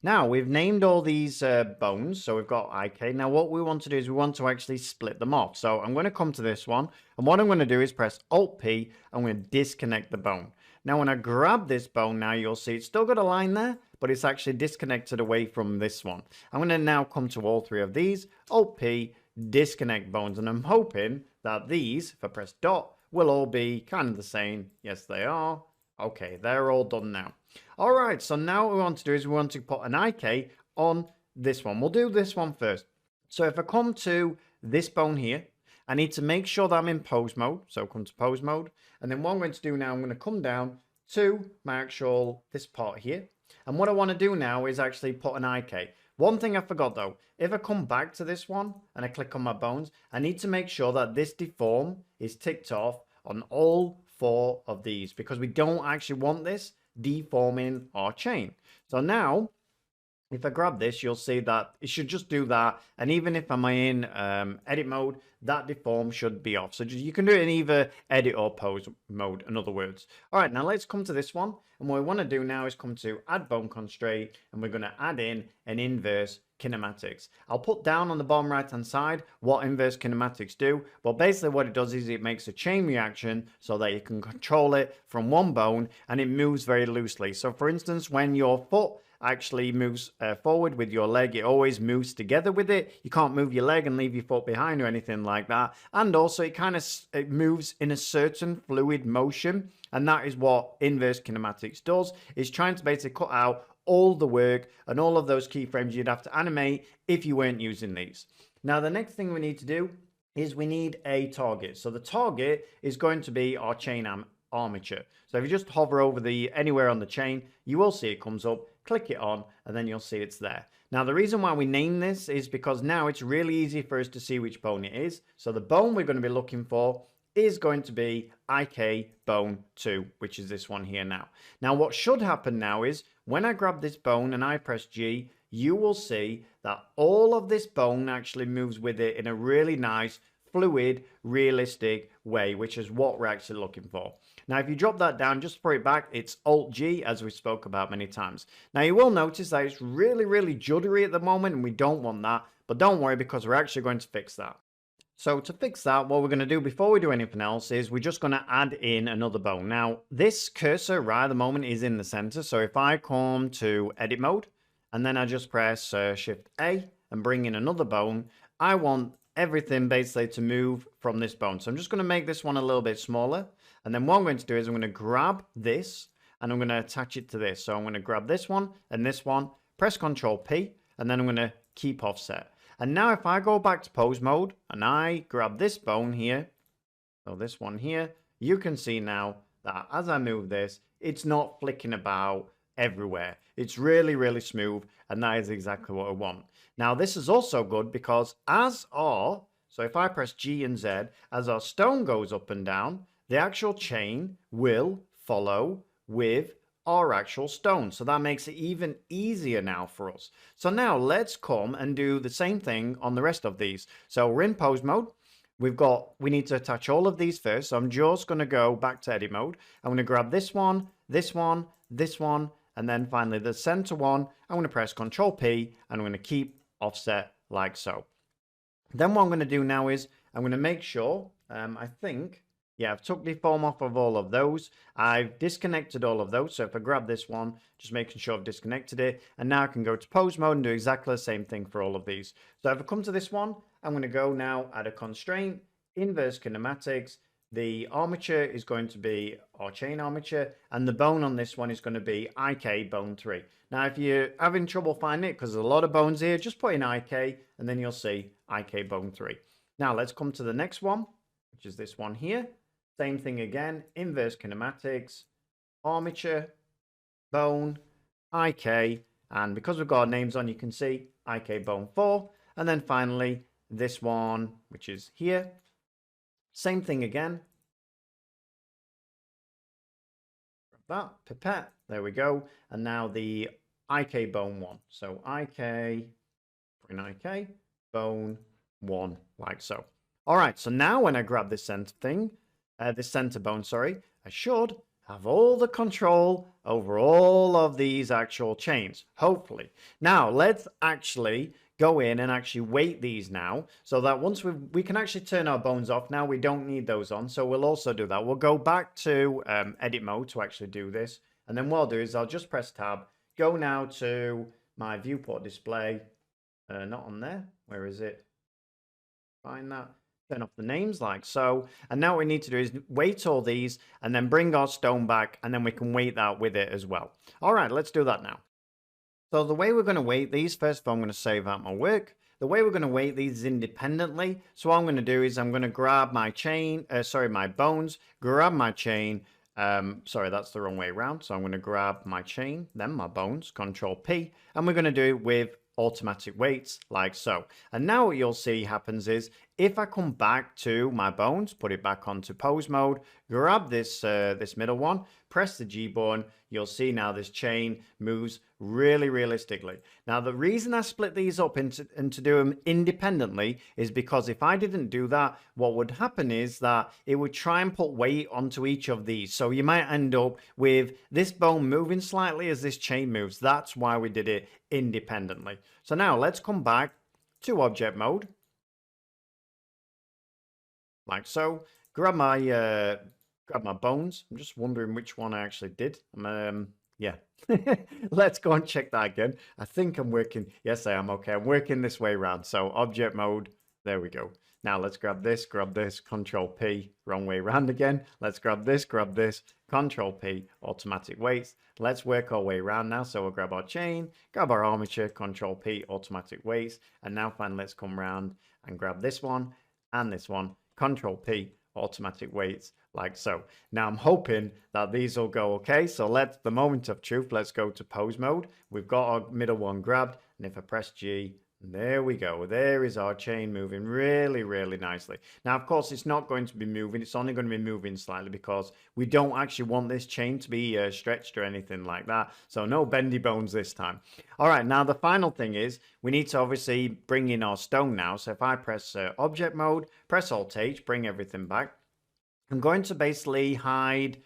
Now we've named all these bones, so we've got IK. Now what we want to do is we want to actually split them off. So I'm going to come to this one, and what I'm going to do is press Alt-P. I'm going to disconnect the bone. Now when I grab this bone, now you'll see it's still got a line there, but it's actually disconnected away from this one. I'm going to now come to all three of these, Alt-P, disconnect bones, and I'm hoping that these, if I press dot, will all be kind of the same. Yes, they are. Okay, they're all done now. All right, so now what we want to do is we want to put an IK on this one. We'll do this one first. So if I come to this bone here, I need to make sure that I'm in pose mode. So come to pose mode. And then what I'm going to do now, I'm going to come down to my actual, this part here. And what I want to do now is actually put an IK. One thing I forgot though, if I come back to this one and I click on my bones, I need to make sure that this deform is ticked off on all 4 of these, because we don't actually want this deforming our chain. So now if I grab this, you'll see that it should just do that. And even if I'm in edit mode, that deform should be off. So you can do it in either edit or pose mode, in other words. All right, now let's come to this one. And what we want to do now is come to add bone constraint, and we're going to add in an inverse kinematics. I'll put down on the bottom right hand side what inverse kinematics do, but basically what it does is it makes a chain reaction so that you can control it from one bone and it moves very loosely. So for instance, when your foot actually moves forward with your leg, it always moves together with it. You can't move your leg and leave your foot behind or anything like that. And also it moves in a certain fluid motion, and that is what inverse kinematics does, is trying to basically cut out all the work and all of those keyframes you'd have to animate if you weren't using these. Now the next thing we need to do is we need a target. So the target is going to be our chain armature. So if you just hover over anywhere on the chain, you will see it comes up, click it on, and then you'll see it's there. Now the reason why we name this is because now it's really easy for us to see which bone it is. So the bone we're going to be looking for is going to be IK bone 2, which is this one here now. Now what should happen now is when I grab this bone and I press G, you will see that all of this bone actually moves with it in a really nice, fluid, realistic way, which is what we're actually looking for. Now, if you drop that down, just for it back, it's Alt-G, as we spoke about many times. Now, you will notice that it's really, really juddery at the moment, and we don't want that. But don't worry, because we're actually going to fix that. So to fix that, what we're going to do before we do anything else is we're just going to add in another bone. Now, this cursor right at the moment is in the center. So if I come to edit mode, and then I just press Shift A and bring in another bone, I want everything basically to move from this bone. So I'm just going to make this one a little bit smaller. And then what I'm going to do is I'm going to grab this and I'm going to attach it to this. So I'm going to grab this one and this one, press Ctrl P, and then I'm going to keep offset. And now if I go back to pose mode and I grab this bone here, so this one here, you can see now that as I move this, it's not flicking about everywhere. It's really, really smooth, and that is exactly what I want. Now this is also good because so if I press G and Z, as our stone goes up and down, the actual chain will follow with our actual stone. So that makes it even easier now for us. So now let's come and do the same thing on the rest of these. So we're in pose mode. We need to attach all of these first. So I'm just going to go back to edit mode. I'm going to grab this one, this one, this one, and then finally the center one. I'm going to press Ctrl P and I'm going to keep offset like so. Then what I'm going to do now is I'm going to make sure, I've took the form off of all of those. I've disconnected all of those. So if I grab this one, just making sure I've disconnected it. And now I can go to pose mode and do exactly the same thing for all of these. So if I come to this one, I'm going to go now add a constraint, inverse kinematics. The armature is going to be our chain armature. And the bone on this one is going to be IK bone 3. Now, if you're having trouble finding it, because there's a lot of bones here, just put in IK and then you'll see IK bone 3. Now let's come to the next one, which is this one here. Same thing again, inverse kinematics, armature, bone, IK, and because we've got our names on, you can see IK bone 4, and then finally this one, which is here. Same thing again. That pipette, there we go, and now the IK bone 1. So IK, bone 1, like so. All right, so now when I grab this center thing, this center bone, sorry, I should have all the control over all of these actual chains, hopefully. Now, let's actually go in and actually weight these now, so that once we can actually turn our bones off. Now we don't need those on, so we'll also do that. We'll go back to edit mode to actually do this. And then what I'll do is I'll just press tab, go now to my viewport display. Not on there. Where is it? Find that. Turn off the names like so. And now what we need to do is weight all these and then bring our stone back, and then we can weight that with it as well. All right, let's do that now. So the way we're going to weight these, first of all, I'm going to save out my work. The way we're going to weight these independently. So what I'm going to do is I'm going to grab my chain, my bones, grab my chain. Sorry, that's the wrong way around. So I'm going to grab my chain, then my bones, Control P, and we're going to do it with automatic weights like so. And now what you'll see happens is if I come back to my bones, put it back onto pose mode, grab this this middle one, press the G button, you'll see now this chain moves really realistically. Now the reason I split these up into to do them independently is because if I didn't do that, what would happen is that it would try and put weight onto each of these. So you might end up with this bone moving slightly as this chain moves. That's why we did it independently. So now let's come back to object mode. Like so. Grab my bones. I'm just wondering which one I actually did. Yeah. Let's go and check that again. I think I'm working. Yes, I am. Okay, I'm working this way around. So object mode. There we go. Now let's grab this, Control P, wrong way around again. Let's grab this, Control P, automatic weights. Let's work our way around now. So we'll grab our chain, grab our armature, Control P, automatic weights. And now finally, let's come around and grab this one and this one, Control P, automatic weights, like so. Now I'm hoping that these will go okay. So let's, the moment of truth, let's go to pose mode. We've got our middle one grabbed. And if I press G, there we go. There is our chain moving really nicely. Now, of course, it's not going to be moving. It's only going to be moving slightly because we don't actually want this chain to be stretched or anything like that. So no bendy bones this time. All right, now the final thing is we need to obviously bring in our stone now. So if I press object mode, press Alt H, bring everything back. I'm going to basically hide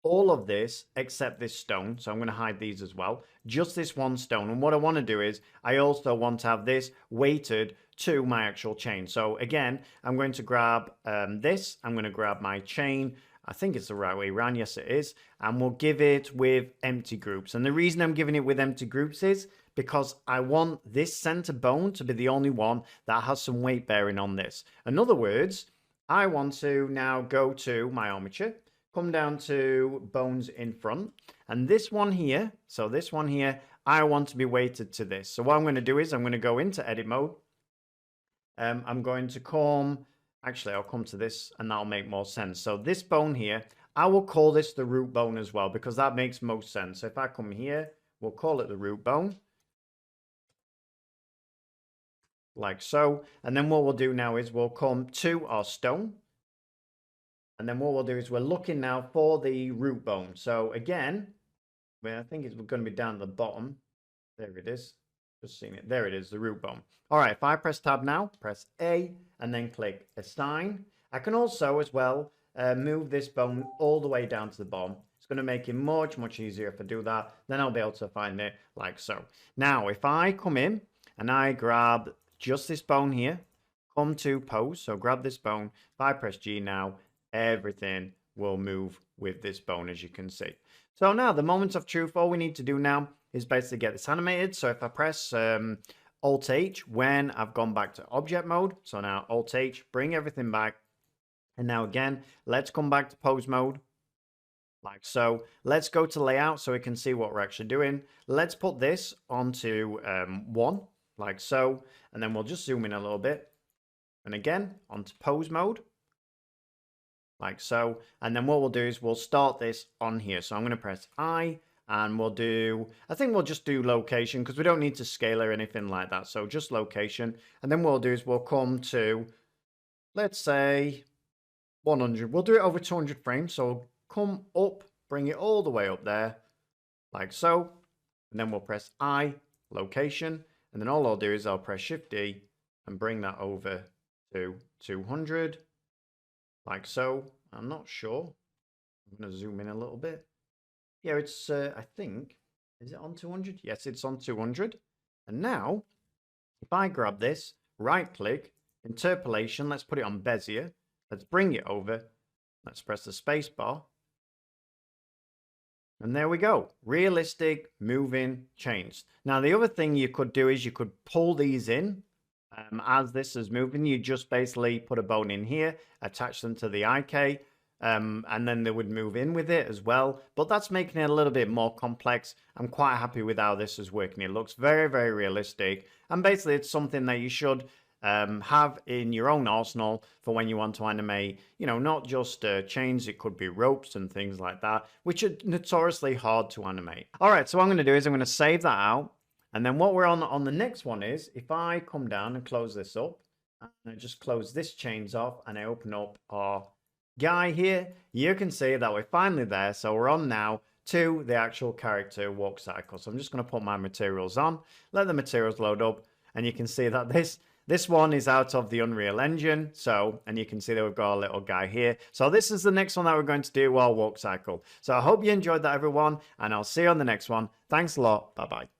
all of this except this stone. So I'm going to hide these as well. Just this one stone. And what I want to do is I also want to have this weighted to my actual chain. So again, I'm going to grab this. I'm going to grab my chain. I think it's the right way around. Yes, it is. And we'll give it with empty groups. And the reason I'm giving it with empty groups is because I want this center bone to be the only one that has some weight bearing on this. In other words, I want to now go to my armature, come down to bones in front, and this one here, so this one here, I want to be weighted to this. So what I'm going to do is I'm going to go into edit mode. I'm going to come, actually I'll come to this and that'll make more sense. So this bone here, I will call this the root bone as well because that makes most sense. So if I come here, we'll call it the root bone. Like so. And then what we'll do now is we'll come to our stone. And then what we'll do is we're looking now for the root bone. So again, I think it's going to be down at the bottom. There it is. Just seeing it. There it is, the root bone. All right, if I press tab now, press A, and then click assign. I can also as well move this bone all the way down to the bottom. It's going to make it much easier if I do that. Then I'll be able to find it like so. Now, if I come in and I grab just this bone here, come to pose. So grab this bone. If I press G now, everything will move with this bone, as you can see. So now the moment of truth, all we need to do now is basically get this animated. So if I press Alt H when I've gone back to object mode, so now Alt H, bring everything back. And now again, let's come back to pose mode. Like so. Let's go to layout so we can see what we're actually doing. Let's put this onto 1, like so. And then we'll just zoom in a little bit. And again, onto pose mode. Like so. And then what we'll do is we'll start this on here. So I'm going to press I and we'll do, I think we'll just do location because we don't need to scale or anything like that. So just location. And then what we'll do is we'll come to, let's say 100. We'll do it over 200 frames. So come up, bring it all the way up there like so. And then we'll press I, location. And then all I'll do is I'll press Shift D and bring that over to 200. Like so. I'm not sure. I'm going to zoom in a little bit. Yeah, it's, I think, is it on 200? Yes, it's on 200. And now, if I grab this, right click, interpolation, let's put it on Bezier. Let's bring it over. Let's press the space bar. And there we go. Realistic, moving, changed. Now, the other thing you could do is you could pull these in as this is moving. You just basically put a bone in here, attach them to the IK, and then they would move in with it as well. But that's making it a little bit more complex. I'm quite happy with how this is working. It looks very, very realistic. And basically, it's something that you should have in your own arsenal for when you want to animate, not just chains, it could be ropes and things like that, which are notoriously hard to animate. All right, so what I'm going to do is I'm going to save that out. And then what we're on the next one is, if I come down and close this up, and I just close this chains off and I open up our guy here, you can see that we're finally there. So we're on now to the actual character walk cycle. So I'm just going to put my materials on, let the materials load up, and you can see that this one is out of the Unreal Engine. So, and you can see that we've got a little guy here. So this is the next one that we're going to do, our walk cycle. So I hope you enjoyed that, everyone, and I'll see you on the next one. Thanks a lot. Bye-bye.